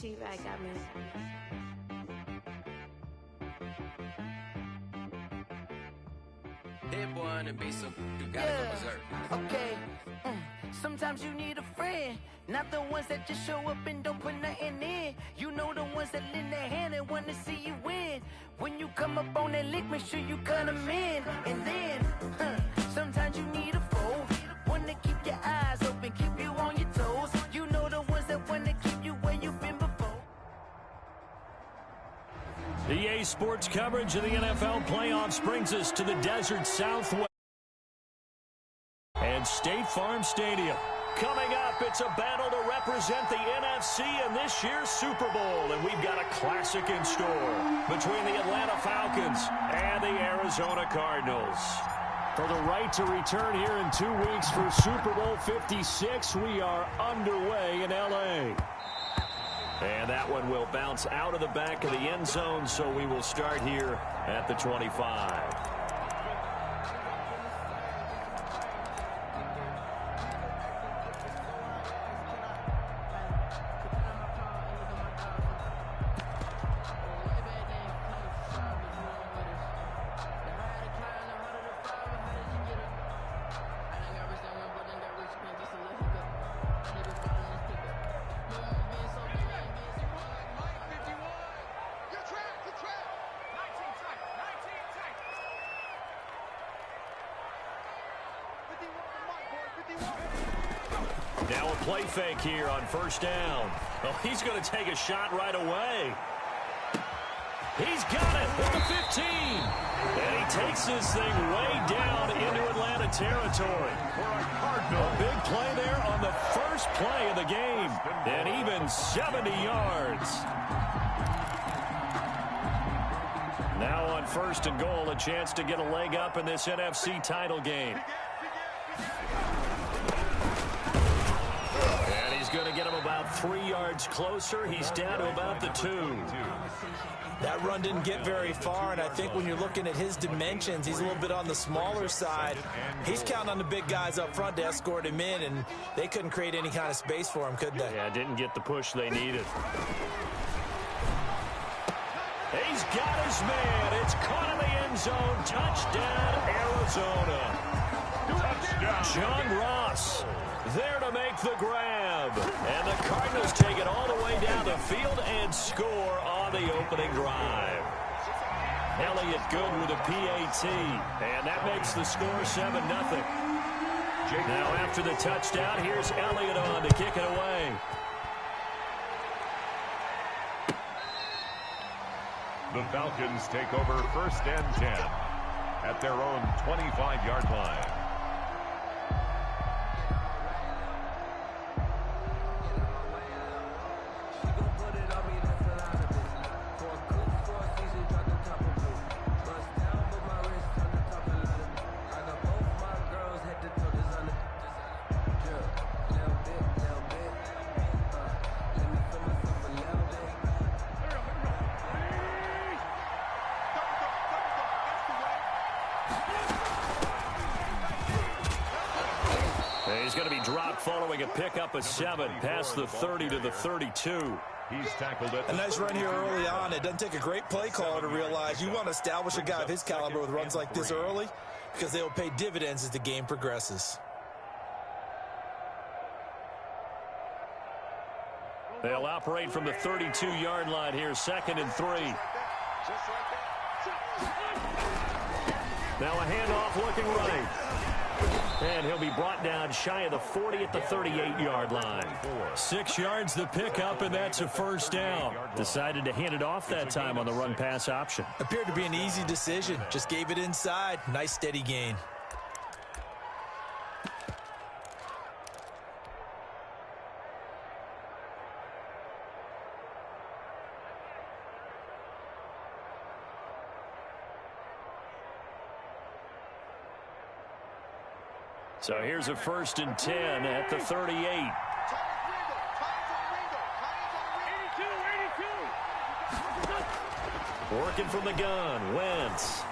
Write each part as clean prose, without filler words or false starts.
She right got me. Hit one and be so you gotta go berserk. Okay. Sometimes you need a friend, not the ones that just show up and don't put nothing in. You know the ones that lend their hand and want to see you win. When you come up on that lick, make sure you cut them in. And then, sometimes you need a foe, one to keep your eyes open, keep you on your toes. You know the ones that want to keep you where you've been before. EA Sports coverage of the NFL playoffs brings us to the desert Southwest and State Farm Stadium. Coming up, it's a battle to represent the NFC in this year's Super Bowl, and we've got a classic in store between the Atlanta Falcons and the Arizona Cardinals. For the right to return here in 2 weeks for Super Bowl 56, we are underway in L.A. And that one will bounce out of the back of the end zone, so we will start here at the 25. Now a play fake here on first down. Oh, he's going to take a shot right away. He's got it at the 15. And he takes this thing way down into Atlanta territory. A big play there on the first play of the game. And even 70 yards. Now on first and goal, a chance to get a leg up in this NFC title game. Going to get him about 3 yards closer. He's down to about the 2. That run didn't get very far, and I think when you're looking at his dimensions, he's a little bit on the smaller side. He's counting on the big guys up front to escort him in, and they couldn't create any kind of space for him, could they? Yeah, didn't get the push they needed. He's got his man. It's caught in the end zone. Touchdown, Arizona. Touchdown. John Ross there to make the grab. And the Cardinals take it all the way down the field and score on the opening drive. Elliott good with a PAT. And that makes the score 7-0. Now after the touchdown, here's Elliott on to kick it away. The Falcons take over first and 10 at their own 25-yard line. He's going to be dropped following a pickup of 7 past the 30 to the 32. He's tackled it. A nice run here early on. It doesn't take a great play caller to realize you want to establish a guy of his caliber with runs like this early because they will pay dividends as the game progresses. They'll operate from the 32-yard line here, 2nd and 3. Now a handoff looking right. And he'll be brought down shy of the 40 at the 38-yard line. 6 yards the pickup, and that's a first down. Decided to hand it off that time on the run-pass option. Appeared to be an easy decision. Just gave it inside. Nice steady gain. So here's a 1st and 10 at the 38. Working from the gun, Wentz.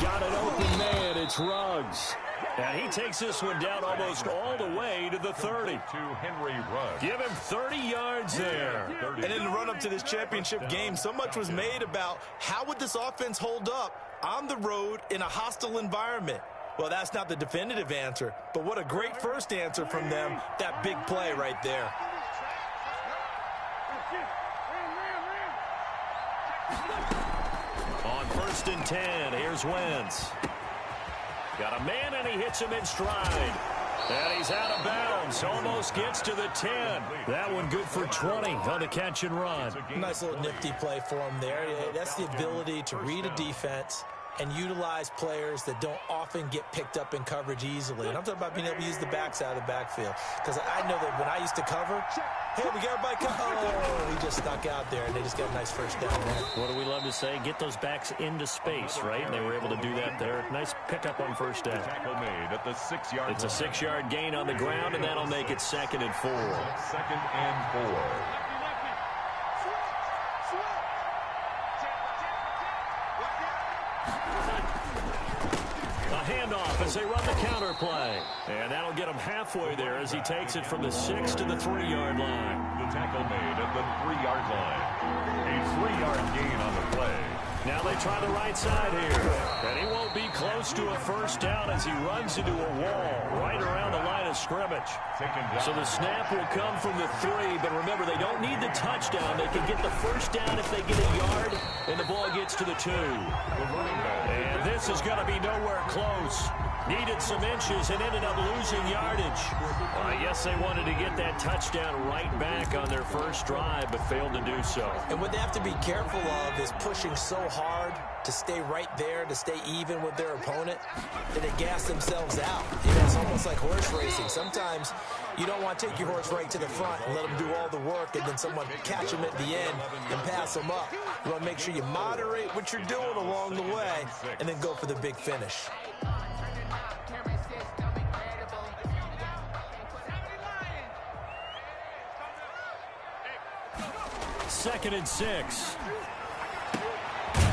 Got an open man, it's Ruggs. And he takes this one down almost all the way to the 30. To Henry Ruggs. Give him 30 yards there. And in the run-up to this championship game, so much was made about how would this offense hold up on the road in a hostile environment. Well, that's not the definitive answer, but what a great first answer from them, that big play right there. On 1st and 10, here's Wentz. Got a man, and he hits him in stride. And he's out of bounds. Almost gets to the 10. That one good for 20 on the catch and run. Nice little nifty play for him there. That's the ability to read a defense and utilize players that don't often get picked up in coverage easily. And I'm talking about being able to use the backside of the backfield. Because I know that when I used to cover, hey, we got everybody cover. Oh, he just stuck out there, and they just got a nice first down there. What do we love to say? Get those backs into space, right? And they were able to do that there. Nice pickup on first down. Tackle made at the 6-yard line. It's a 6-yard gain on the ground, and that'll make it 2nd and 4. 2nd and 4. Handoff as they run the counter play. And that'll get him halfway there as he takes it from the 6 to the 3-yard line. The tackle made at the 3-yard line. A 3-yard gain on the play. Now they try the right side here. And he won't be close to a first down as he runs into a wall right around the line of scrimmage. So the snap will come from the 3, but remember, they don't need the touchdown. They can get the first down if they get a yard, and the ball gets to the 2. And this is going to be nowhere close. Needed some inches and ended up losing yardage. I guess they wanted to get that touchdown right back on their first drive, but failed to do so. And what they have to be careful of is pushing so hard to stay right there, to stay even with their opponent, that they gas themselves out. You know, it's almost like horse racing. Sometimes you don't want to take your horse right to the front and let them do all the work, and then someone catch them at the end and pass them up. You want to make sure you moderate what you're doing along the way and then go for the big finish. 2nd and 6.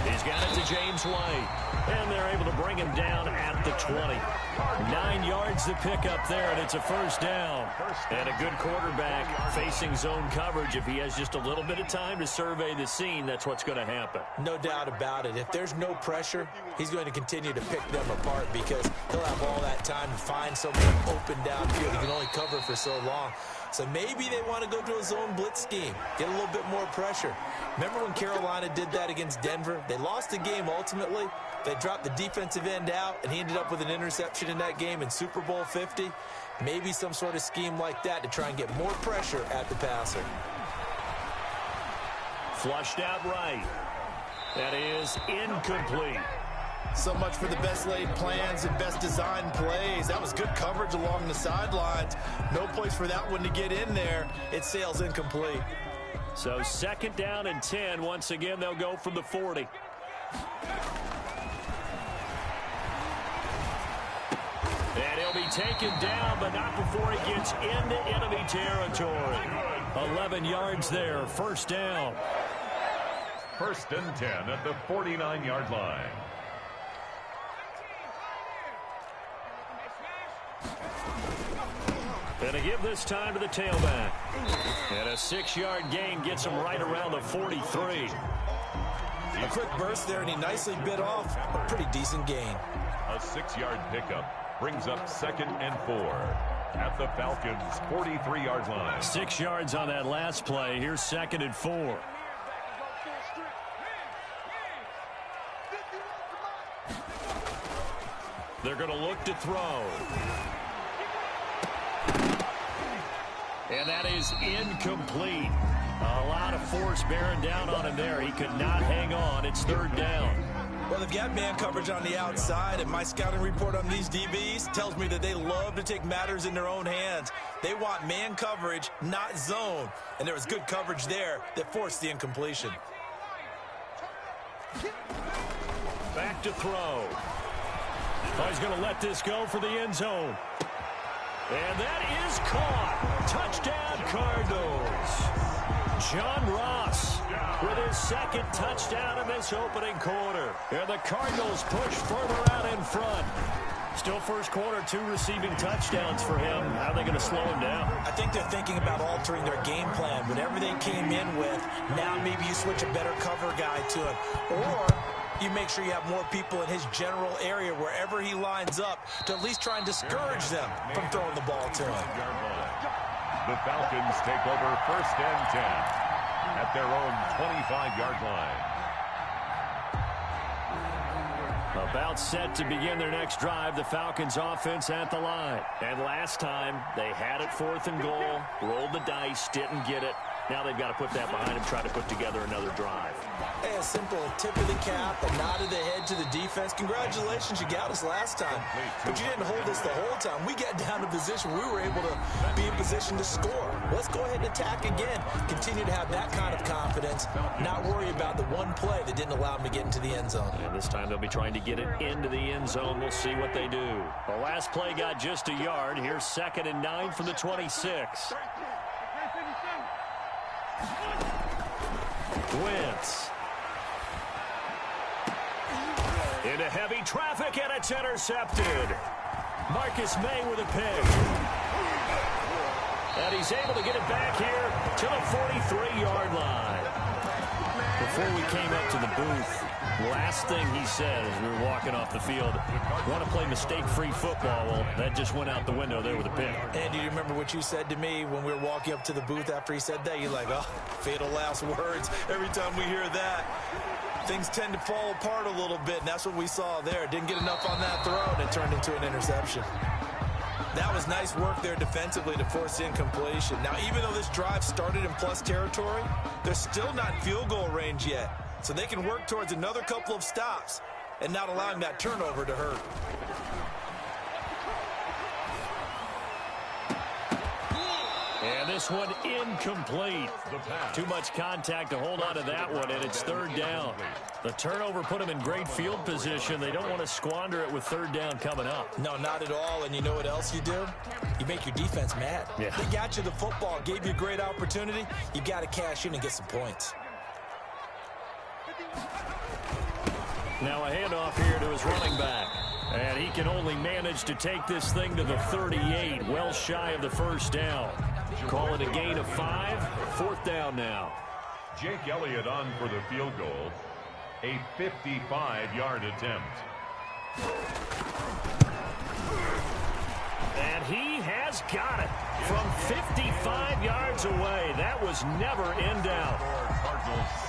He's got it to James White. And they're able to bring him down at the 20. 9 yards to pick up there, and it's a first down. And a good quarterback facing zone coverage. If he has just a little bit of time to survey the scene, that's what's going to happen. No doubt about it. If there's no pressure, he's going to continue to pick them apart because he'll have all that time to find someone open downfield. He can only cover for so long. So maybe they want to go to a zone blitz scheme, get a little bit more pressure. Remember when Carolina did that against Denver? They lost the game ultimately. They dropped the defensive end out, and he ended up with an interception in that game in Super Bowl 50. Maybe some sort of scheme like that to try and get more pressure at the passer. Flushed out right. That is incomplete. So much for the best laid plans and best designed plays. That was good coverage along the sidelines. No place for that one to get in there. It sails incomplete. So 2nd down and 10. Once again, they'll go from the 40. And he'll be taken down, but not before he gets into enemy territory. 11 yards there, first down. 1st and 10 at the 49-yard line. And to give this time to the tailback. And a 6-yard gain gets him right around the 43. A quick burst there, and he nicely bit off a pretty decent gain. A 6-yard pickup brings up 2nd and 4 at the Falcons' 43-yard line. 6 yards on that last play. Here's 2nd and 4. They're going to look to throw. And that is incomplete. A lot of force bearing down on him there. He could not hang on. It's 3rd down. Well, they've got man coverage on the outside, and my scouting report on these DBs tells me that they love to take matters in their own hands. They want man coverage, not zone. And there was good coverage there that forced the incompletion. Back to throw. Oh, he's going to let this go for the end zone. And that is caught. Touchdown, Cardinals. John Ross with his 2nd touchdown in this opening quarter. And the Cardinals push further out in front. Still first quarter, 2 receiving touchdowns for him. How are they going to slow him down? I think they're thinking about altering their game plan. Whatever they came in with, now maybe you switch a better cover guy to it. Or you make sure you have more people in his general area wherever he lines up to at least try and discourage them from throwing the ball to him. The Falcons take over 1st and 10 at their own 25-yard line. About set to begin their next drive, the Falcons offense at the line. And last time, they had it 4th and goal, rolled the dice, didn't get it. Now they've got to put that behind them, try to put together another drive. Hey, a simple tip of the cap, a nod of the head to the defense. Congratulations, you got us last time. But you didn't hold us the whole time. We got down to position. We were able to be in position to score. Let's go ahead and attack again. Continue to have that kind of confidence. Not worry about the one play that didn't allow them to get into the end zone. And this time they'll be trying to get it into the end zone. We'll see what they do. The last play got just a yard. Here's 2nd and 9 from the 26. Wentz. Into heavy traffic, and it's intercepted. Marcus May with a pick. And he's able to get it back here to the 43-yard line. Before we came up to the booth, last thing he said as we were walking off the field, want to play mistake-free football. Well, that just went out the window there with a pick. And do you remember what you said to me when we were walking up to the booth after he said that? You're like, oh, fatal last words. Every time we hear that, things tend to fall apart a little bit, and that's what we saw there. Didn't get enough on that throw, and it turned into an interception. That was nice work there defensively to force incompletion. Now, even though this drive started in plus territory, they're still not in field goal range yet. So they can work towards another couple of stops and not allowing that turnover to hurt. And this one incomplete. Too much contact to hold on to that one, and it's 3rd down. The turnover put them in great field position. They don't want to squander it with 3rd down coming up. No, not at all. And you know what else you do? You make your defense mad. Yeah. They got you the football, gave you a great opportunity. You got to cash in and get some points. Now a handoff here to his running back. And he can only manage to take this thing to the 38, well shy of the 1st down. Call it a gain of 5, 4th down now. Jake Elliott on for the field goal. A 55-yard attempt. And he has got it from 55 yards away. That was never in doubt.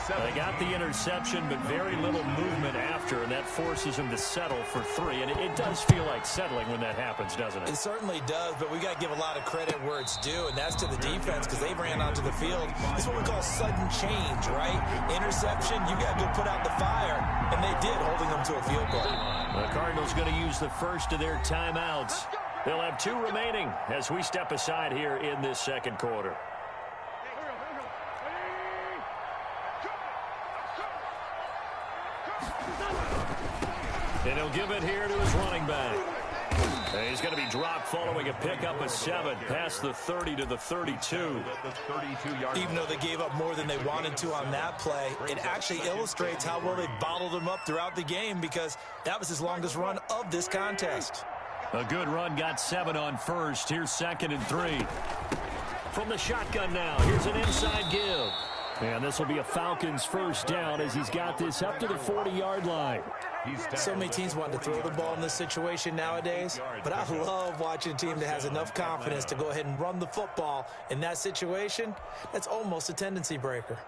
They got the interception, but very little movement after, and that forces him to settle for 3. And it does feel like settling when that happens, doesn't it? It certainly does, but we got to give a lot of credit where it's due, and that's to the defense because they ran onto the field. This is what we call sudden change, right? Interception, you got to go put out the fire, and they did, holding them to a field goal. The Cardinals going to use the first of their timeouts. They'll have 2 remaining as we step aside here in this 2nd quarter. And he'll give it here to his running back. And he's going to be dropped following a pickup of 7 past the 30 to the 32. Even though they gave up more than they wanted to on that play, it actually illustrates how well they bottled him up throughout the game because that was his longest run of this contest. A good run, got 7 on 1st. Here's 2nd and 3. From the shotgun now, here's an inside give. And this will be a Falcons 1st down as he's got this up to the 40-yard line. So many teams want to throw the ball in this situation nowadays, but I love watching a team that has enough confidence to go ahead and run the football in that situation. That's almost a tendency breaker.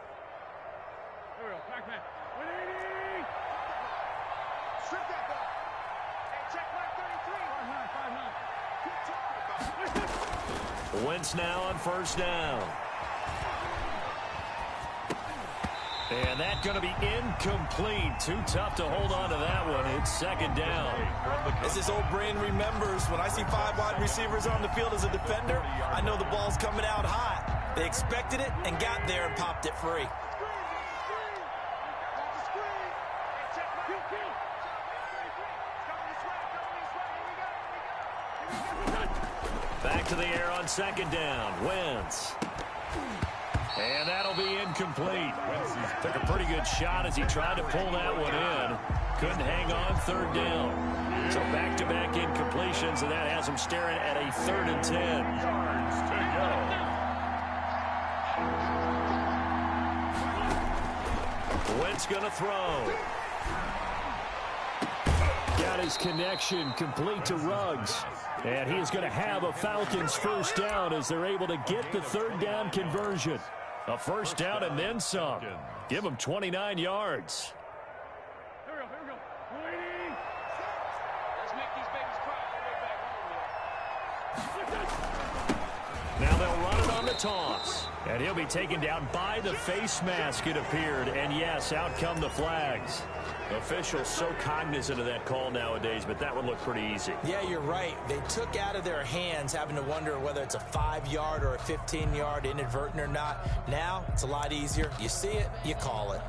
Wentz now on 1st down. And that's going to be incomplete. Too tough to hold on to that one. It's 2nd down. As this old brain remembers, when I see 5 wide receivers on the field as a defender, I know the ball's coming out hot. They expected it and got there and popped it free. Back to the air on 2nd down. Wentz. And that'll be incomplete. Took a pretty good shot as he tried to pull that one in. Couldn't hang on third down. So back-to-back incompletions, and that has him staring at a 3rd and 10. Yards to go. Wentz going to throw. Got his connection complete to Ruggs. And he is going to have a Falcons first down as they're able to get the 3rd down conversion. A first down and then some. Give him 29 yards. Here we go. Let's make these babies cry all the way back. Now they'll run it on the toss. And he'll be taken down by the face mask, it appeared. And yes, out come the flags. Officials so cognizant of that call nowadays, but that one looked pretty easy. Yeah, you're right. They took out of their hands having to wonder whether it's a 5-yard or a 15-yard inadvertent or not. Now, it's a lot easier. You see it, you call it.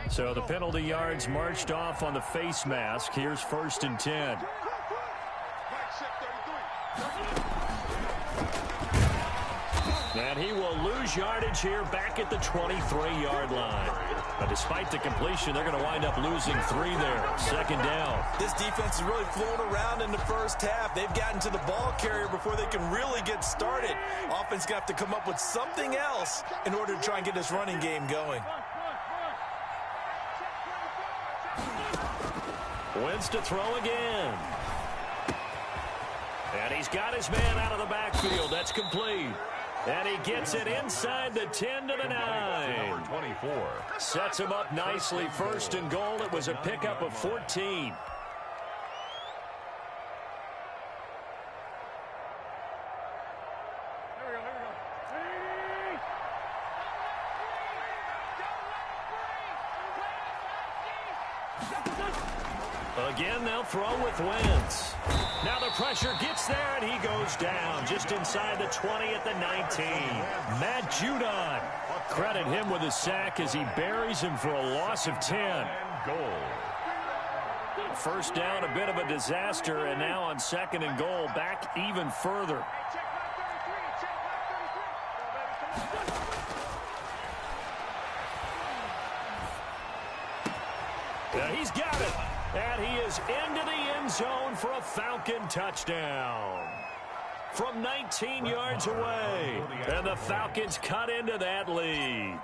So the penalty yards marched off on the face mask. Here's 1st and 10. And he will lose yardage here back at the 23-yard line. But despite the completion, they're going to wind up losing 3 there. 2nd down. This defense is really flown around in the first half. They've gotten to the ball carrier before they can really get started. Offense going to have to come up with something else in order to try and get this running game going. Wentz to throw again. And he's got his man out of the backfield. That's complete. And he gets it inside the 10 to the 9. Number 24. Sets him up nicely. 1st and goal. It was a pickup of 14. Again, they'll throw with Wentz. Now the pressure gets there, and he goes down just inside the 20 at the 19. Matt Judon. Credit him with a sack as he buries him for a loss of 10. Goal. First down, a bit of a disaster, and now on 2nd and goal, back even further. He's got it. And he is into the end zone for a Falcon touchdown. From 19 yards away. And the Falcons cut into that lead.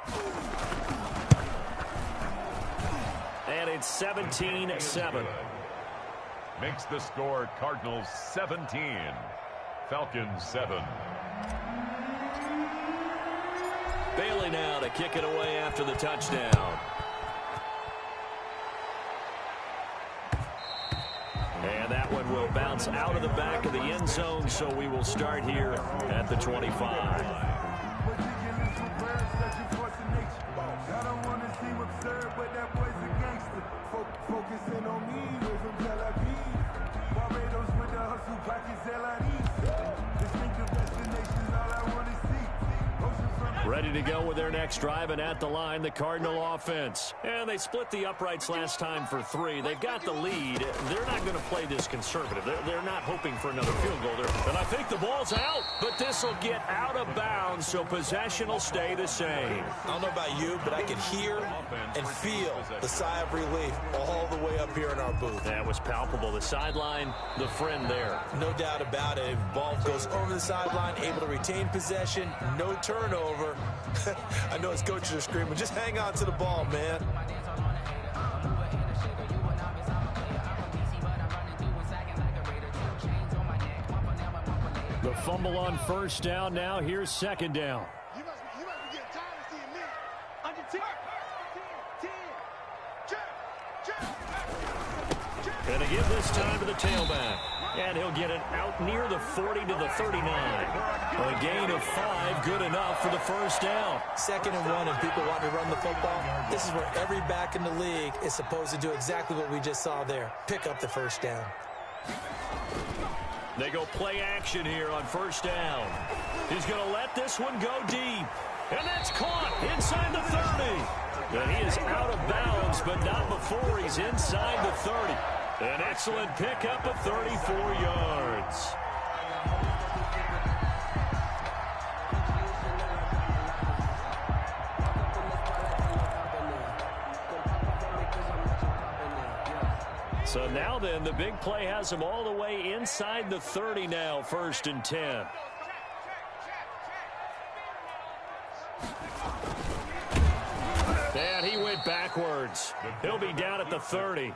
And it's 17-7. Makes the score Cardinals 17. Falcons 7. Bailey now to kick it away after the touchdown. And that one will bounce out of the back of the end zone, so we will start here at the 25. Ready to go with their next drive, and at the line, the Cardinal offense. And they split the uprights last time for 3. They've got the lead. They're not going to play this conservative. They're not hoping for another field goal there. And I think the ball's out, but this will get out of bounds, so possession will stay the same. I don't know about you, but I can hear and feel the sigh of relief all the way up here in our booth. That was palpable. The sideline, the friend there. No doubt about it. Ball goes over the sideline, able to retain possession, no turnover. I know his coaches are screaming, just hang on to the ball, man. The fumble on first down. Now here's 2nd down. You must be getting tired of seeing me. Under 10. And to give this time to the tailback. And he'll get it out near the 40 to the 39. A gain of 5, good enough for the first down. 2nd and 1, and people want to run the football. This is where every back in the league is supposed to do exactly what we just saw there. Pick up the first down. They go play action here on first down. He's going to let this one go deep. And that's caught inside the 30. And he is out of bounds, but not before he's inside the 30. An excellent pickup of 34 yards. So now then, the big play has him all the way inside the 30 now, 1st and 10. And he went backwards. He'll be down at the 30.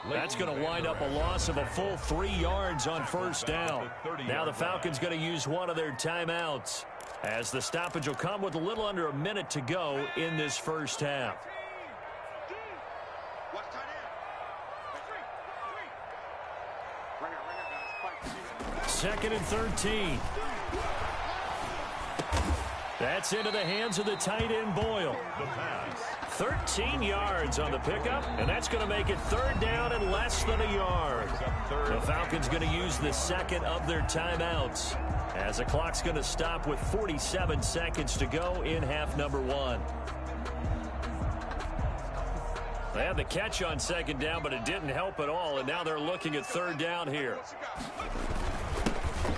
That's going to wind up a loss of a full 3 yards on 1st down. Now the Falcons going to use one of their timeouts, as the stoppage will come with a little under a minute to go in this 1st half. 2nd and 13. That's into the hands of the tight end, Boyle. 13 yards on the pickup, and that's going to make it 3rd down and less than a yard. The Falcons going to use the 2nd of their timeouts, as the clock's going to stop with 47 seconds to go in half number 1. They had the catch on 2nd down, but it didn't help at all, and now they're looking at 3rd down here.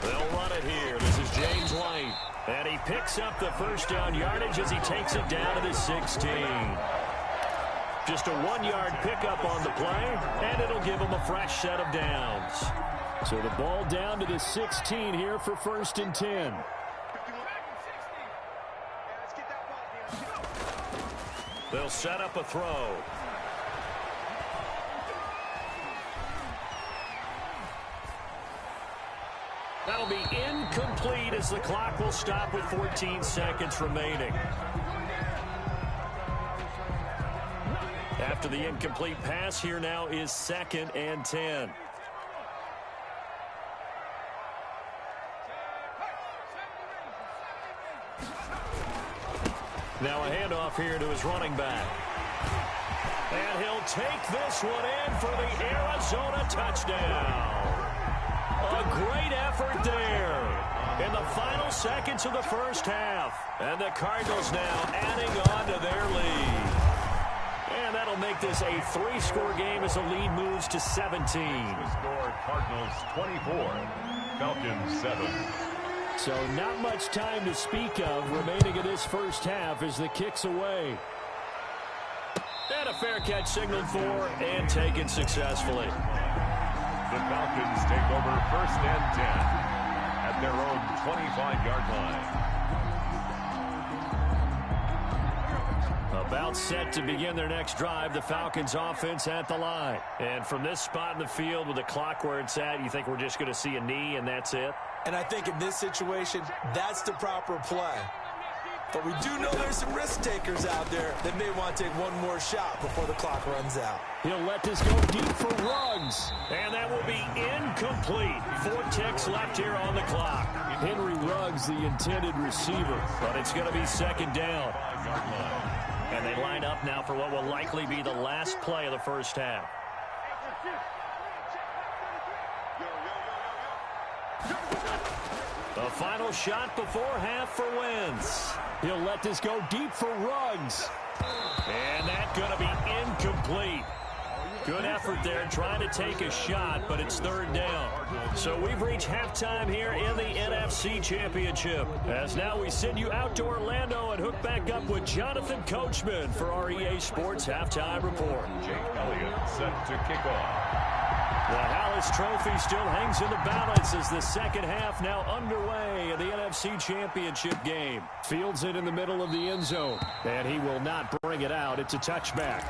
They'll run it here. This is James White. And he picks up the 1st down yardage as he takes it down to the 16. Just a 1-yard pickup on the play, and it'll give him a fresh set of downs. So the ball down to the 16 here for 1st and 10. They'll set up a throw. That'll be incomplete as the clock will stop with 14 seconds remaining. After the incomplete pass, here now is 2nd and 10. Now a handoff here to his running back. And he'll take this one in for the Arizona touchdown. A great effort there in the final seconds of the 1st half. And the Cardinals now adding on to their lead. And that'll make this a 3-score game as the lead moves to 17. Score Cardinals 24, Falcons 7. So not much time to speak of remaining in this 1st half as the kick's away. And a fair catch signaled for and taken successfully. The Falcons take over 1st and 10 at their own 25-yard line. About set to begin their next drive, the Falcons offense at the line. And from this spot in the field with the clock where it's at, you think we're just going to see a knee and that's it? And I think in this situation, that's the proper play. But we do know there's some risk takers out there that may want to take one more shot before the clock runs out. He'll let this go deep for Ruggs. And that will be incomplete. 4 ticks left here on the clock. Henry Ruggs, the intended receiver. But it's going to be 2nd down. And they line up now for what will likely be the last play of the 1st half. The final shot before half for Wentz. He'll let this go deep for Ruggs. And that's going to be incomplete. Good effort there trying to take a shot, but it's 3rd down. So we've reached halftime here in the NFC Championship. As now we send you out to Orlando and hook back up with Jonathan Coachman for our EA Sports Halftime Report. Jake Elliott set to kick off. The Hallis Trophy still hangs in the balance as the 2nd half now underway in the NFC Championship game. Fields it in the middle of the end zone, and he will not bring it out. It's a touchback.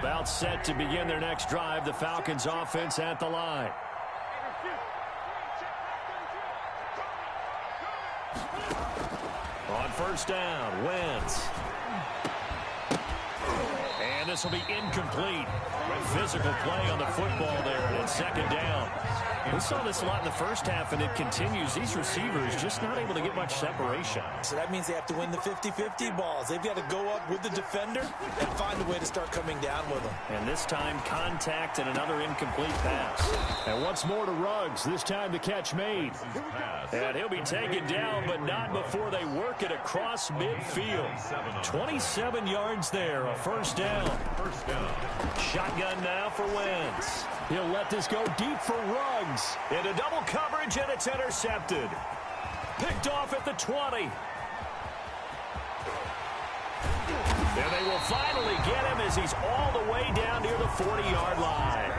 About set to begin their next drive, the Falcons offense at the line. On 1st down, Wentz. And this will be incomplete. Physical play on the football there, and it's 2nd down. We saw this a lot in the 1st half, and it continues. These receivers just not able to get much separation. So that means they have to win the 50-50 balls. They've got to go up with the defender and find a way to start coming down with them. And this time, contact and another incomplete pass. And once more to Ruggs. This time the catch made. And he'll be taken down, but not before they work it across midfield. 27 yards there, a 1st down. First down. Shotgun now for Wentz. He'll let this go deep for Ruggs. Into double coverage, and it's intercepted. Picked off at the 20. And they will finally get him as he's all the way down near the 40-yard line.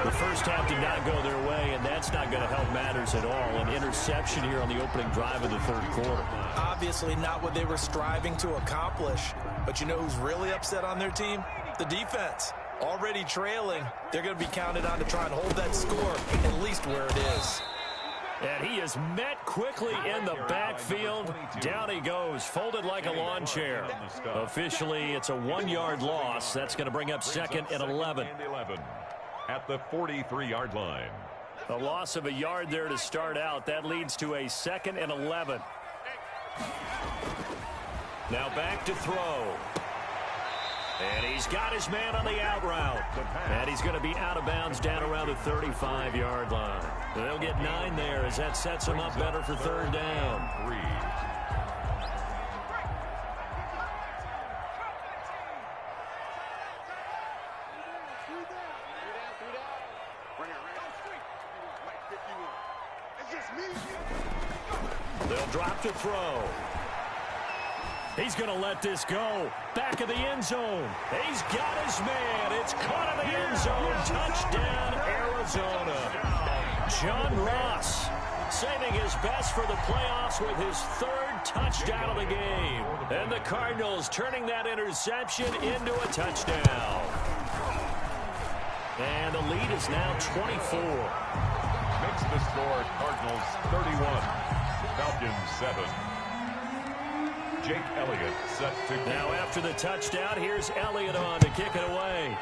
The first half did not go their way, and that's not going to help matters at all. An interception here on the opening drive of the third quarter. Obviously not what they were striving to accomplish. But you know who's really upset on their team? The defense. Already trailing. They're going to be counted on to try and hold that score at least where it is. And he is met quickly in the backfield. Down he goes, folded like a lawn chair. Officially, it's a 1-yard loss. That's going to bring up second and 11. At the 43-yard line. A loss of a yard there to start out. That leads to a second and 11. Now back to throw. And he's got his man on the out route. And he's going to be out of bounds down around the 35-yard line. They'll get 9 there as that sets him up better for third down. 3. They'll drop to throw. He's going to let this go. Back of the end zone. He's got his man. It's caught in the end zone. Touchdown, Arizona. John Ross saving his best for the playoffs with his third touchdown of the game. And the Cardinals turning that interception into a touchdown. And the lead is now 24. Makes the score Cardinals 31. Falcons 7. Jake Elliott set to kick. Now after the touchdown, here's Elliott on to kick it away.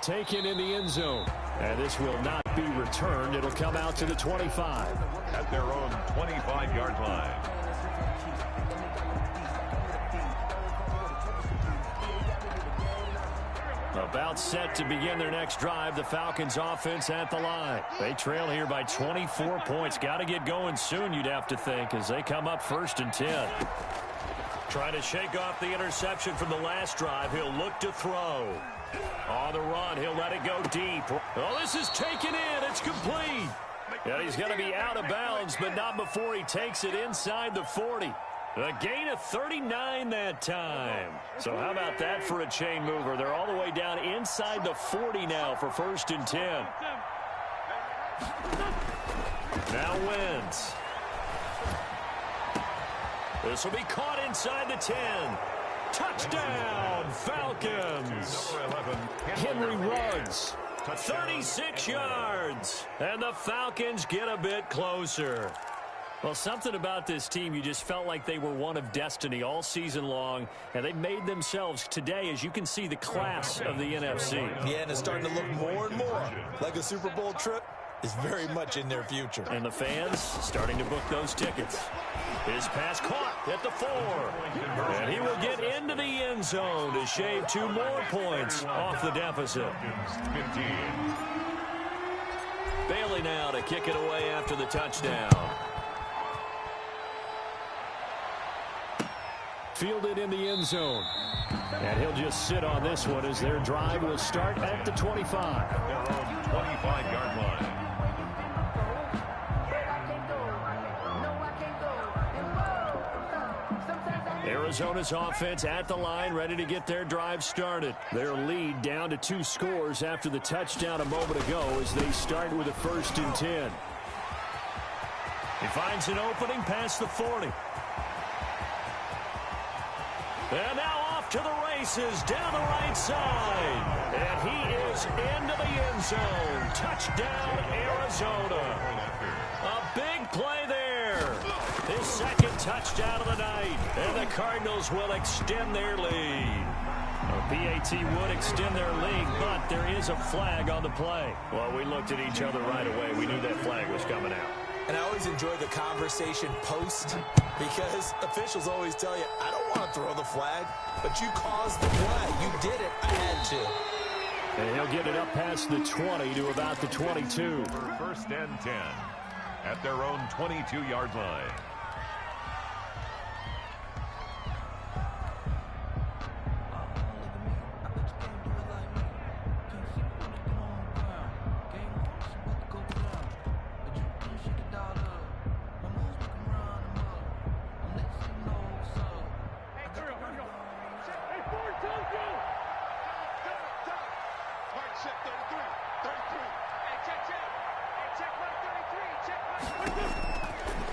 Taken in the end zone. And this will not be returned. It'll come out to the 25. At their own 25-yard line. About set to begin their next drive. The Falcons offense at the line. They trail here by 24 points. Got to get going soon, you'd have to think, as they come up 1st and 10. Trying to shake off the interception from the last drive. He'll look to throw. On the run, he'll let it go deep. Oh, this is taken in. It's complete. And he's going to be out of bounds, but not before he takes it inside the 40. A gain of 39 that time. So how about that for a chain mover? They're all the way down inside the 40 now for 1st and 10. Now wins. This will be caught inside the 10. Touchdown, Falcons. Henry Ruggs, 36 yards. And the Falcons get a bit closer. Well, something about this team, you just felt like they were one of destiny all season long, and they made themselves today, as you can see, the class of the NFC. Yeah, and it's starting to look more and more like a Super Bowl trip is very much in their future. And the fans starting to book those tickets. His pass caught at the 4. And he will get into the end zone to shave 2 more points off the deficit. 15. Bailey now to kick it away after the touchdown. Fielded in the end zone. And he'll just sit on this one as their drive will start at the 25. Their own 25-yard line. Arizona's offense at the line, ready to get their drive started. Their lead down to 2 scores after the touchdown a moment ago as they start with a 1st and 10. He finds an opening past the 40. And now off to the races down the right side. And he is into the end zone. Touchdown, Arizona. A big play there. His second touchdown of the night. And the Cardinals will extend their lead. PAT would extend their lead, but there is a flag on the play. Well, we looked at each other right away. We knew that flag was coming out. And I always enjoy the conversation post because officials always tell you, I don't want to throw the flag, but you caused the play. You did it. I had to. And he'll get it up past the 20 to about the 22. For 1st and 10 at their own 22-yard line.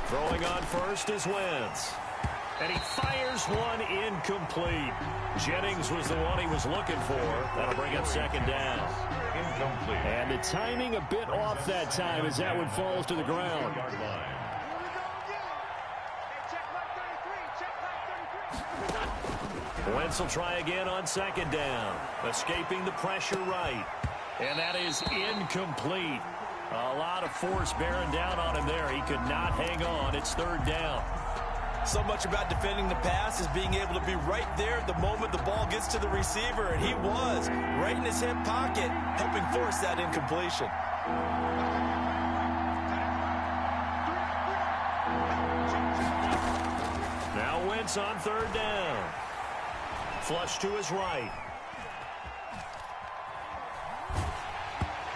Throwing on first is Wentz. And he fires one incomplete. Jennings was the one he was looking for. That'll bring up second down. Incomplete. And the timing a bit off that time as that one falls to the ground. Here we go again. Hey, check mark 33. Check mark 33. Wentz will try again on second down. Escaping the pressure right. And that is incomplete. A lot of force bearing down on him there. He could not hang on. It's third down. So much about defending the pass is being able to be right there at the moment the ball gets to the receiver, and he was right in his hip pocket, helping force that incompletion. Now Wentz on third down. Flush to his right.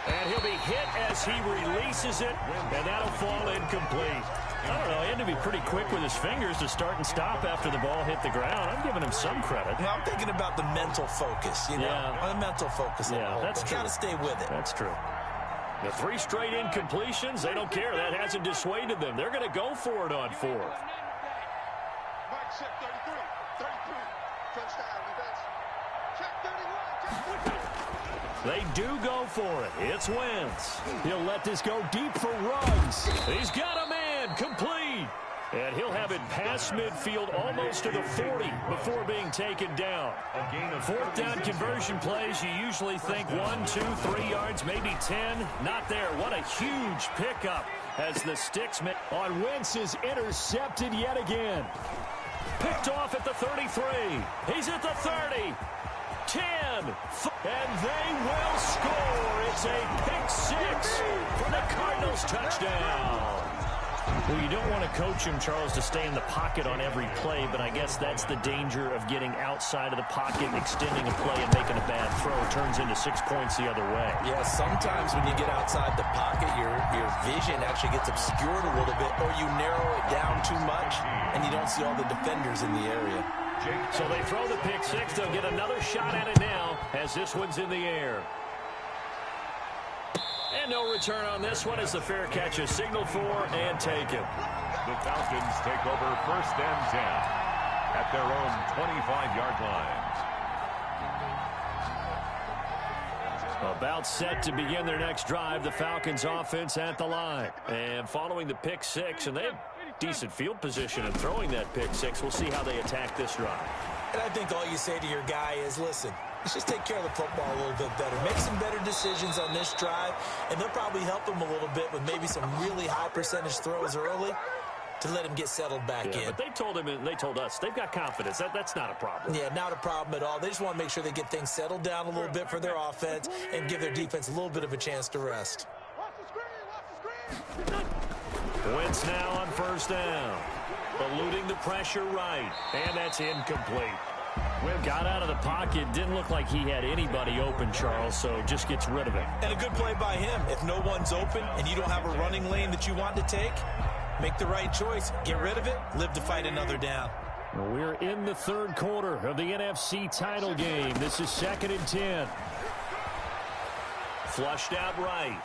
And he'll be hit as he releases it, and that'll fall incomplete. I don't know, he had to be pretty quick with his fingers to start and stop after the ball hit the ground. I'm giving him some credit. I'm thinking about the mental focus, you know, Yeah. the mental focus. Yeah, that's true. Got to stay with it. That's true. The 3 straight incompletions, they don't care. That hasn't dissuaded them. They're going to go for it on fourth. Mike check 33. 33. Touchdown defense. Check 31. They do go for it. It's Wentz. He'll let this go deep for Ruggs. He's got a man complete. And he'll have it past midfield almost to the 40 before being taken down. Fourth down conversion plays, you usually think 1, 2, 3 yards, maybe 10. Not there. What a huge pickup as the sticks on Wentz is intercepted yet again. Picked off at the 33. He's at the 30. 10, and they will score. It's a pick 6 for the Cardinals touchdown. Well, you don't want to coach him, Charles, to stay in the pocket on every play, but I guess that's the danger of getting outside of the pocket, extending a play, and making a bad throw. It turns into 6 points the other way. Yeah, sometimes when you get outside the pocket, your vision actually gets obscured a little bit, or you narrow it down too much, and you don't see all the defenders in the area. So they throw the pick 6. They'll get another shot at it now as this one's in the air. And no return on this one as the fair catch is signaled for and taken. The Falcons take over first and 10 at their own 25-yard line. About set to begin their next drive, the Falcons offense at the line. And following the pick 6, and they have decent field position in throwing that pick 6. We'll see how they attack this drive. And I think all you say to your guy is, listen, let's just take care of the football a little bit better. Make some better decisions on this drive, and they'll probably help him a little bit with maybe some really high percentage throws early to let him get settled back in. But they told him, and they told us, they've got confidence. That's not a problem. Yeah, not a problem at all. They just want to make sure they get things settled down a little bit for their offense and give their defense a little bit of a chance to rest. Watch the screen. Watch the screen. Wentz now on first down. Eluding the pressure right. And that's incomplete. Got out of the pocket. Didn't look like he had anybody open, Charles, so just gets rid of it. And a good play by him. If no one's open and you don't have a running lane that you want to take, make the right choice. Get rid of it. Live to fight another down. We're in the third quarter of the NFC title game. This is 2nd and 10. Flushed out right.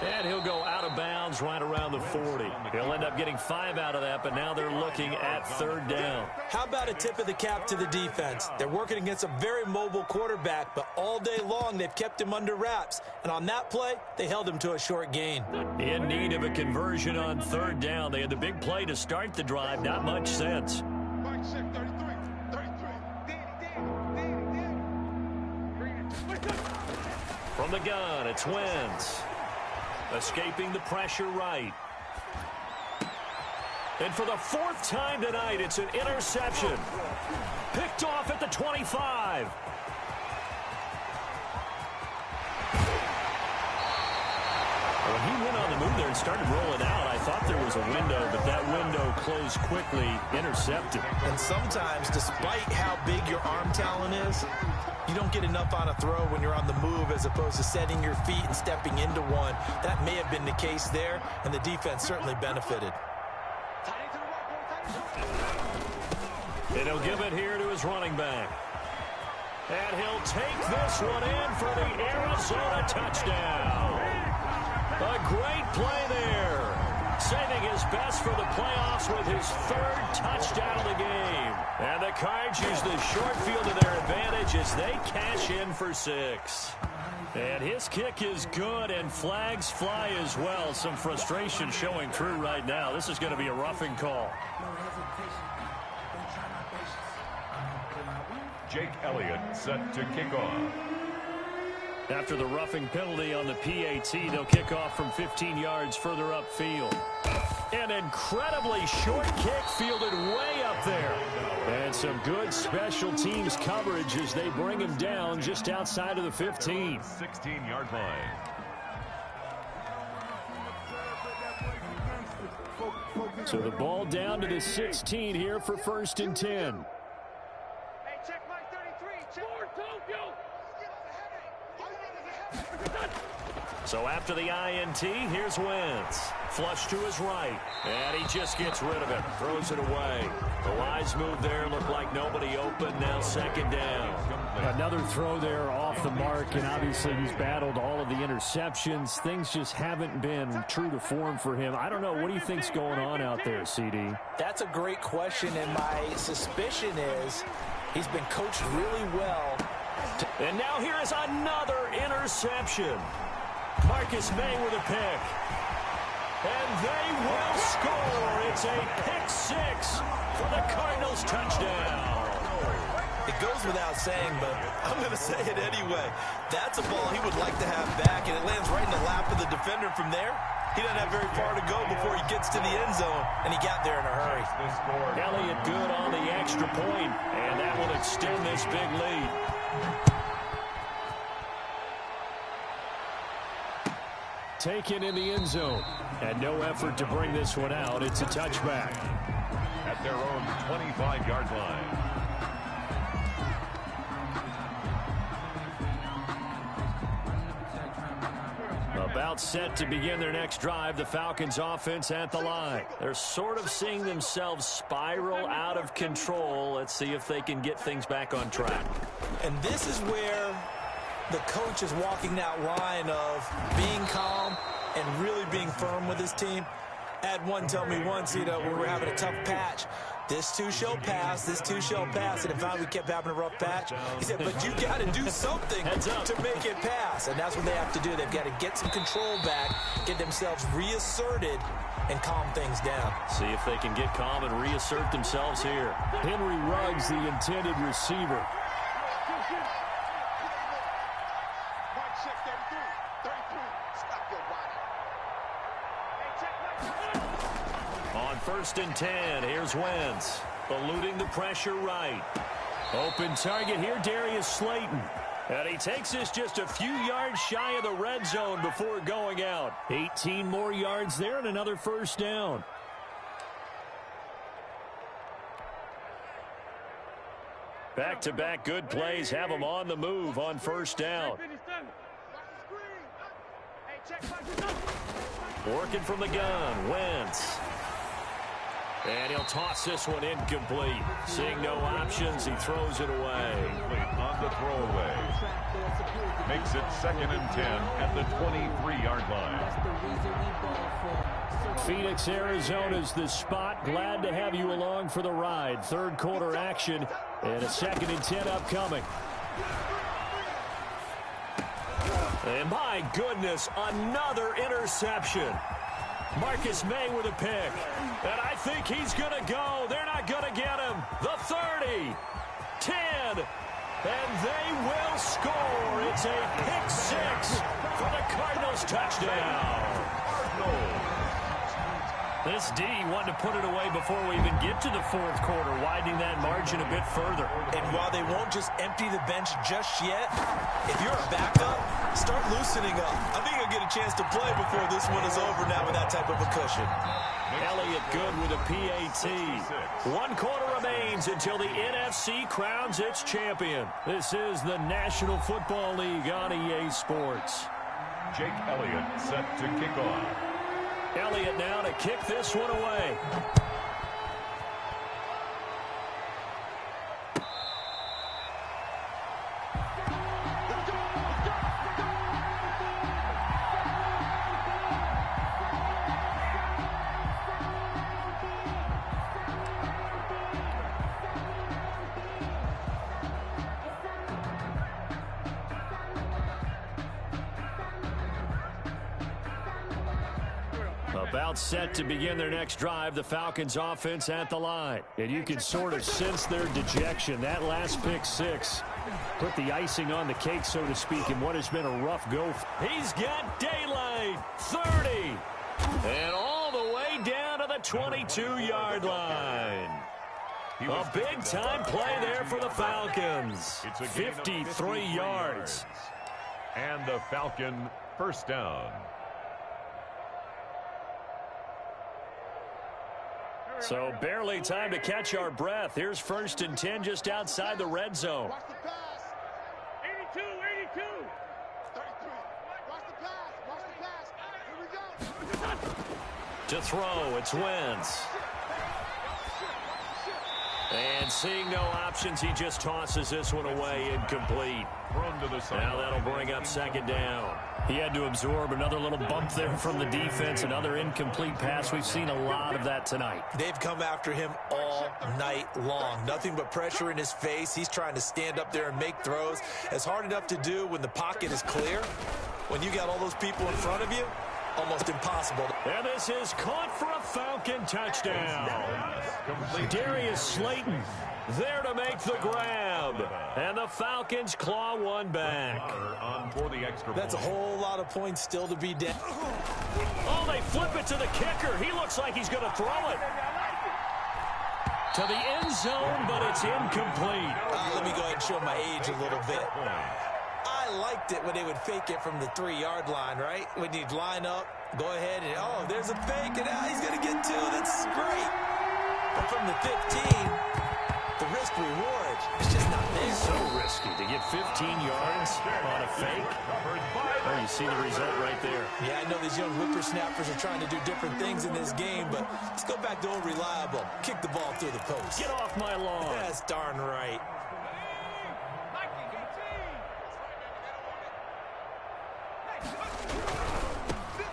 And he'll go out of bounds right around the 40. He'll end up getting 5 out of that, but now they're looking at third down. How about a tip of the cap to the defense? They're working against a very mobile quarterback, but all day long they've kept him under wraps. And on that play, they held him to a short gain. In need of a conversion on third down. They had the big play to start the drive. Not much sense. Mike check 33. 33. Danny. From the gun, it's Wentz. Escaping the pressure right. And for the 4th time tonight, it's an interception. Picked off at the 25. When he went on the move there and started rolling out, I thought there was a window, but that window closed quickly, intercepted. And sometimes, despite how big your arm talent is, you don't get enough on a throw when you're on the move as opposed to setting your feet and stepping into one. That may have been the case there, and the defense certainly benefited. And he'll give it here to his running back. And he'll take this one in for the Arizona touchdown. A great play there. Saving his best for the playoffs with his third touchdown of the game. And the Cards use the short field to their advantage as they cash in for 6. And his kick is good, and flags fly as well. Some frustration showing through right now. This is going to be a roughing call. Jake Elliott set to kick off. After the roughing penalty on the PAT, they'll kick off from 15 yards further upfield. An incredibly short kick fielded way up there. And some good special teams coverage as they bring him down just outside of the 15. 16-yard line. So the ball down to the 16 here for 1st and 10. Hey, check my 33. Check. So after the INT, here's Wentz. Flush to his right. And he just gets rid of it. Throws it away. The wise move there. Looked like nobody open. Now 2nd down. Another throw there off the mark. And obviously he's battled all of the interceptions. Things just haven't been true to form for him. I don't know. What do you think's going on out there, CD? That's a great question. And my suspicion is he's been coached really well. And now here is another interception. Marcus May with a pick. And they will score. It's a pick 6 for the Cardinals touchdown. It goes without saying, but I'm going to say it anyway. That's a ball he would like to have back, and it lands right in the lap of the defender from there. He doesn't have very far to go before he gets to the end zone, and he got there in a hurry. Elliott good on the extra point, and that will extend this big lead. Taken in the end zone, and no effort to bring this one out. It's a touchback. At their own 25-yard line. About set to begin their next drive, the Falcons offense at the line. They're sort of seeing themselves spiral out of control. Let's see if they can get things back on track. And this is where the coach is walking that line of being calm and really being firm with his team. I had one tell me once, when we were having a tough patch, this too shall pass, this too shall pass. And in fact, we kept having a rough patch. He said, but you got to do something to make it pass. And that's what they have to do. They've got to get some control back, get themselves reasserted, and calm things down. See if they can get calm and reassert themselves here. Henry Ruggs, the intended receiver. On 1st and 10, here's Wentz. Eluding the pressure right. Open target here, Darius Slayton. And he takes this just a few yards shy of the red zone before going out. 18 more yards there and another 1st down. Back-to-back good plays have them on the move on 1st down. Working from the gun, Wentz. And he'll toss this one incomplete. Seeing no options, he throws it away. On the throwaway. Makes it 2nd and 10 at the 23-yard line. Phoenix, Arizona's the spot. Glad to have you along for the ride. 3rd quarter action and a 2nd and 10 upcoming. And my goodness, another interception. Marcus May with a pick. And I think he's going to go. They're not going to get him. The 30. 10. And they will score. It's a pick 6 for the Cardinals touchdown. This D wanted to put it away before we even get to the 4th quarter, widening that margin a bit further. And while they won't just empty the bench just yet, if you're a backup, start loosening up. I think you'll get a chance to play before this one is over now with that type of a cushion. Elliott good with a PAT. 1 quarter remains until the NFC crowns its champion. This is the National Football League on EA Sports. Jake Elliott set to kick off. Elliott now to kick this one away. About set to begin their next drive, the Falcons offense at the line. And you can sort of sense their dejection. That last pick six put the icing on the cake, so to speak, in what has been a rough go. He's got daylight, 30, and all the way down to the 22-yard line. A big-time play there for the Falcons. 53 yards. And the Falcon first down. So barely time to catch our breath. Here's 1st and 10 just outside the red zone. Watch the pass. 82, 82. 33. Watch the pass. Watch the pass. Here we go. To throw, it's Wentz. And seeing no options, he just tosses this one away, incomplete. Now that'll bring up 2nd down. He had to absorb another little bump there from the defense, another incomplete pass. We've seen a lot of that tonight. They've come after him all night long. Nothing but pressure in his face. He's trying to stand up there and make throws. It's hard enough to do when the pocket is clear. When you got all those people in front of you, almost impossible. And this is caught for a Falcon touchdown. Darius Slayton there to make the grab. And the Falcons claw one back. That's a whole lot of points still to be down. Oh, they flip it to the kicker. He looks like he's going to throw it to the end zone, but it's incomplete. Let me go ahead and show my age a little bit. I liked it when they would fake it from the 3-yard line, right? When you'd line up, go ahead, and oh, there's a fake, and now he's going to get 2. That's great. But from the 15, the risk-reward is just not there. So risky to get 15 yards on a fake. Oh, you see the result right there. Yeah, I know these young whippersnappers are trying to do different things in this game, but let's go back to old reliable. Kick the ball through the post. Get off my lawn. That's darn right.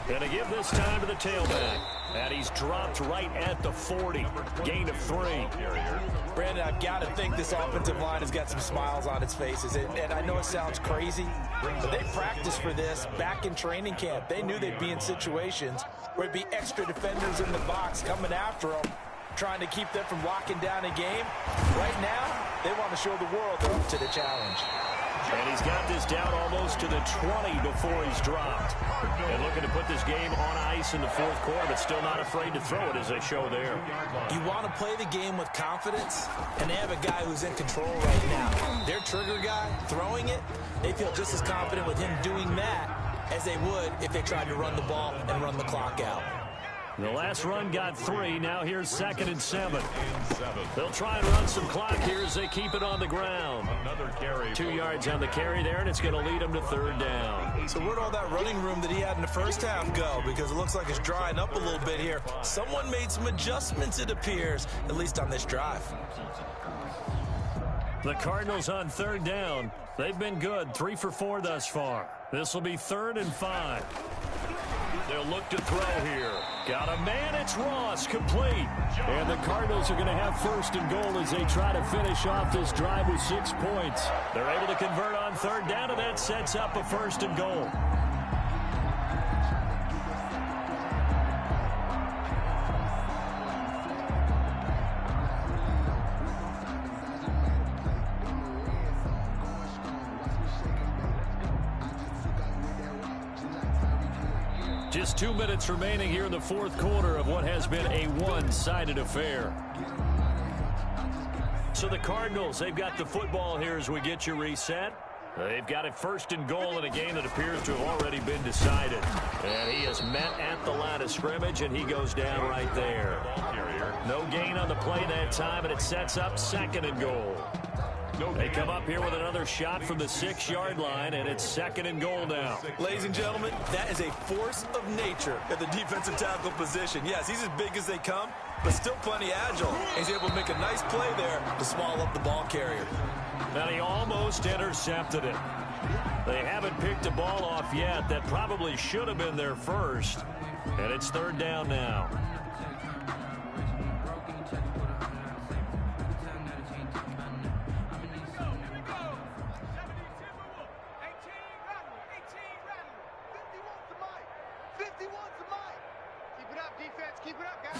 And to give this time to the tailback. And he's dropped right at the 40. Gain of 3. Brandon, I've got to think this offensive line has got some smiles on its faces. And I know it sounds crazy, but they practiced for this back in training camp. They knew they'd be in situations where it'd be extra defenders in the box coming after them, trying to keep them from locking down a game. Right now, they want to show the world they're up to the challenge. And he's got this down almost to the 20 before he's dropped. And looking to put this game on ice in the 4th quarter, but still not afraid to throw it as they show there. You want to play the game with confidence, and they have a guy who's in control right now. Their trigger guy, throwing it, they feel just as confident with him doing that as they would if they tried to run the ball and run the clock out. The last run got 3. Now here's 2nd and 7. They'll try and run some clock here as they keep it on the ground. 2 yards on the carry there, and it's going to lead them to 3rd down. So where'd all that running room that he had in the first half go? Because it looks like it's drying up a little bit here. Someone made some adjustments, it appears, at least on this drive. The Cardinals on 3rd down. They've been good, 3 for 4 thus far. This will be 3rd and 5. They'll look to throw here. Got a man, it's Ross, complete. And the Cardinals are going to have 1st and goal as they try to finish off this drive with 6 points. They're able to convert on 3rd down, and that sets up a 1st and goal. Just 2 minutes remaining here in the 4th quarter of what has been a one-sided affair. So the Cardinals, they've got the football here as we get you reset. They've got it 1st and goal in a game that appears to have already been decided. And he is met at the line of scrimmage, and he goes down right there. No gain on the play that time, and it sets up 2nd and goal. They come up here with another shot from the 6-yard line, and it's 2nd and goal now. Ladies and gentlemen, that is a force of nature at the defensive tackle position. Yes, he's as big as they come, but still plenty agile. He's able to make a nice play there to swallow up the ball carrier. Now he almost intercepted it. They haven't picked the ball off yet. That probably should have been their first, and it's 3rd down now. Keep it up, defense. Keep it up, guys.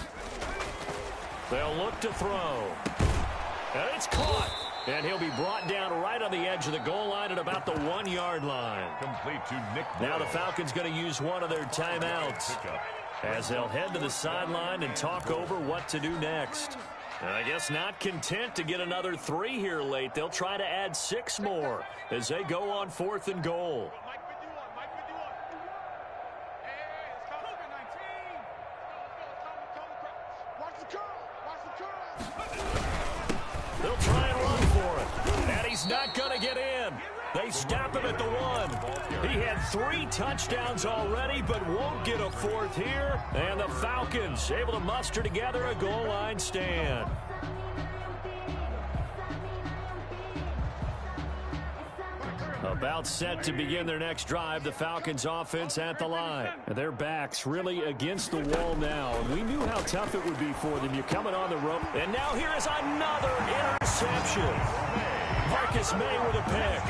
They'll look to throw. And it's caught. And he'll be brought down right on the edge of the goal line at about the 1-yard line. Complete to Nick. Now the Falcons going to use one of their timeouts as they'll head to the sideline and talk over what to do next. And I guess not content to get another 3 here late. They'll try to add 6 more as they go on 4th and goal. They'll try and run for it. And he's not going to get in. They stop him at the 1. He had 3 touchdowns already, but won't get a 4th here. And the Falcons able to muster together a goal line stand. About set to begin their next drive, the Falcons offense at the line. And their backs really against the wall now. And we knew how tough it would be for them. You're coming on the rope. And now here is another interception. Marcus May with a pick.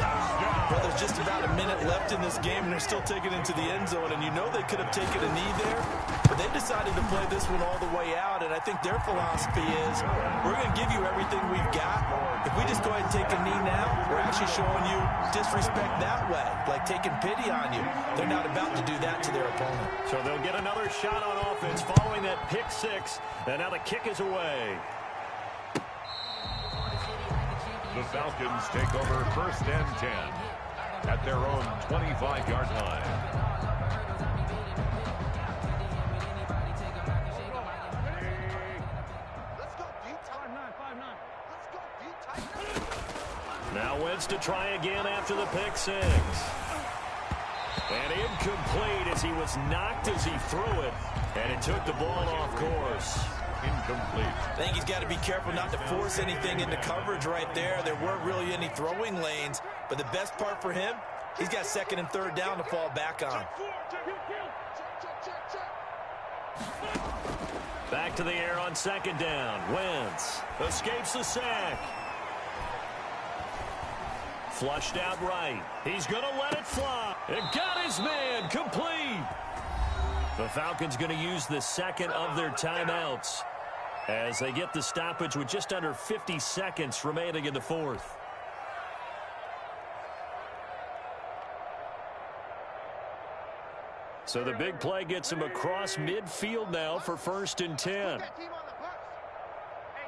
Well, there's just about a minute left in this game, and they're still taking it into the end zone. And you know they could have taken a knee there, but they decided to play this one all the way out. And I think their philosophy is, we're going to give you everything we've got. If we just go ahead and take a knee now, we're actually showing you disrespect that way, like taking pity on you. They're not about to do that to their opponent. So they'll get another shot on offense following that pick 6. And now the kick is away. The Falcons take over 1st and 10 at their own 25-yard line. Now Wentz to try again after the pick 6. And incomplete as he was knocked as he threw it. And it took the ball off course. Incomplete. I think he's got to be careful not to force anything into coverage right there. There weren't really any throwing lanes, but the best part for him, he's got 2nd and 3rd down to fall back on. Back to the air on 2nd down. Wentz escapes the sack. Flushed out right. He's going to let it fly. It got his man complete. The Falcons going to use the 2nd of their timeouts as they get the stoppage with just under 50 seconds remaining in the 4th. So the big play gets him across midfield now for 1st and 10. Hey,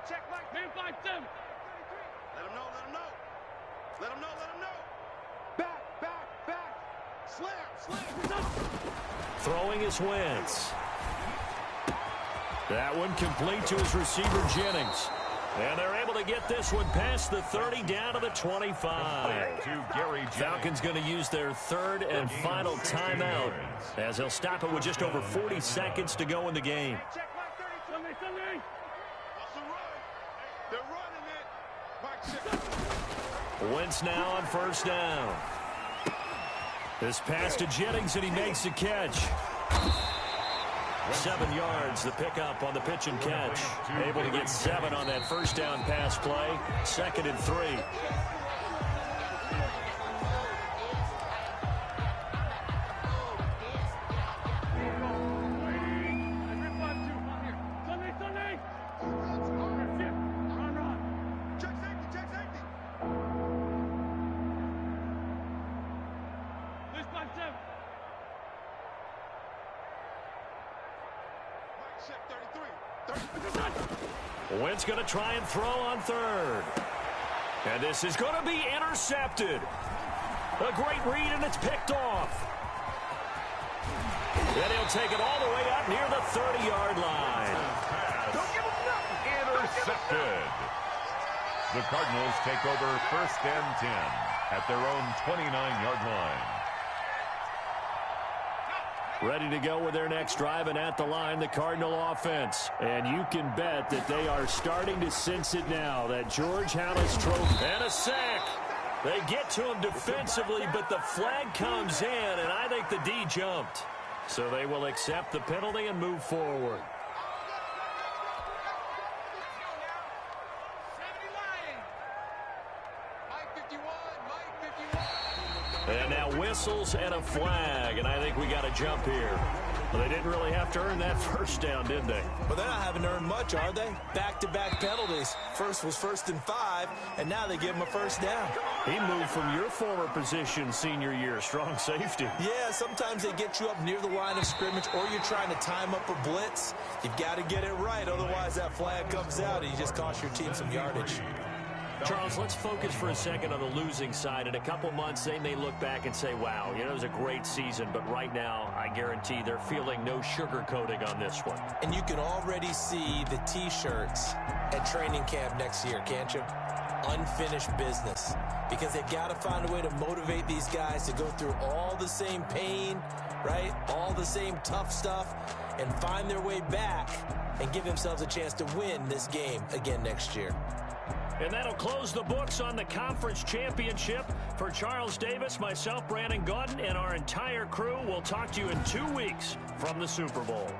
check Mike. Man, 5-7. Let him know, let him know. Let him know, let him know. Back. Slam. Throwing is Wentz. That one complete to his receiver, Jennings. And they're able to get this one past the 30 down to the 25. Falcons going to use their 3rd and final timeout as they'll stop it with just over 40 seconds to go in the game. Check Mike 30. Sunday. They're running it. Mike 6. Wentz now on 1st down. This pass to Jennings, and he makes the catch. 7 yards, the pickup on the pitch and catch. Able to get 7 on that 1st down pass play. 2nd and 3. Sunday. Check safety. This 5-7. Wentz going to try and throw on 3rd. And this is going to be intercepted. A great read, and it's picked off. Then he'll take it all the way up near the 30-yard line. Intercepted. The Cardinals take over 1st and 10 at their own 29-yard line. Ready to go with their next drive, and at the line, the Cardinal offense. And you can bet that they are starting to sense it now, that George Halas trophy. And a sack. They get to him defensively, but the flag comes in, and I think the D jumped. So they will accept the penalty and move forward. And now Wentz whistles and a flag, and I think we got a jump here. Well, they didn't really have to earn that first down, did they? Well, they're not having earned much, are they? Back-to-back penalties. First was 1st and 5, and now they give him a first down. He moved from your former position senior year, strong safety. Yeah, sometimes they get you up near the line of scrimmage, or you're trying to time up a blitz. You've got to get it right, otherwise that flag comes out and you just cost your team some yardage. Charles, let's focus for a second on the losing side. In a couple months, they may look back and say, wow, you know, it was a great season. But right now, I guarantee they're feeling no sugarcoating on this one. And you can already see the T-shirts at training camp next year, can't you? Unfinished business. Because they've got to find a way to motivate these guys to go through all the same pain, right? All the same tough stuff, and find their way back and give themselves a chance to win this game again next year. And that'll close the books on the conference championship. For Charles Davis, myself, Brandon Gaudin, and our entire crew, we'll talk to you in 2 weeks from the Super Bowl.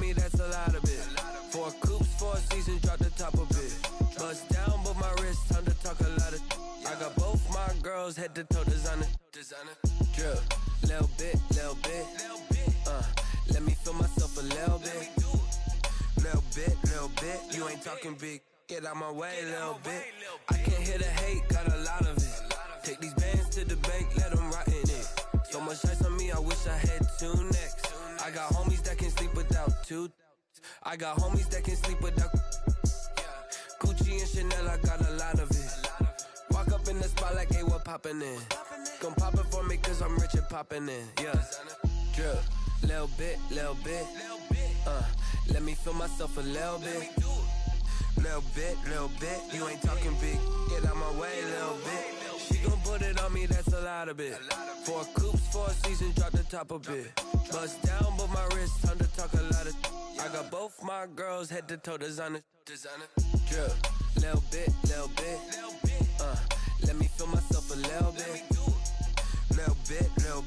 Me, that's a lot of it. 4 coops, 4 seasons, drop the top of it. Bust down, but my wrist, time to talk a lot of. I got both my girls head to toe designer. Drip, little bit. Let me feel myself a little bit. Little bit. You ain't talking big. Get out my way, little bit. I can't hear the hate, got a lot of it. Take these bands to the bank, let them rot in it. So much ice on me, I wish I had 2 necks. I got homies that can sleep without 2. I got homies that can sleep without Gucci and Chanel, I got a lot of it. Walk up in the spot like, hey, what poppin' in? Gon' pop it for me cause I'm rich and poppin' in. Yeah, drip, little bit. Let me feel myself a little bit. Little bit. You ain't talking big. Get out my way, little bit. She gon' put it on me, that's a lot of it. 4 coops, 4 seasons, drop the top of it. Bust down, but my wrist, time to talk a lot of. I got both my girls head to toe designer. Drip, little bit. Let me feel myself a little bit. Little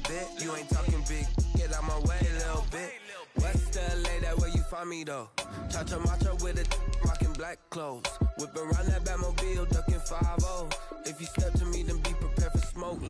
bit. You ain't talking big. Get out my way, little bit. West LA, that where you find me though. Cha-cha matcha with it, rocking black clothes. Whip around that Batmobile, ducking 5-0. If you step to me, then be prepared for smoke.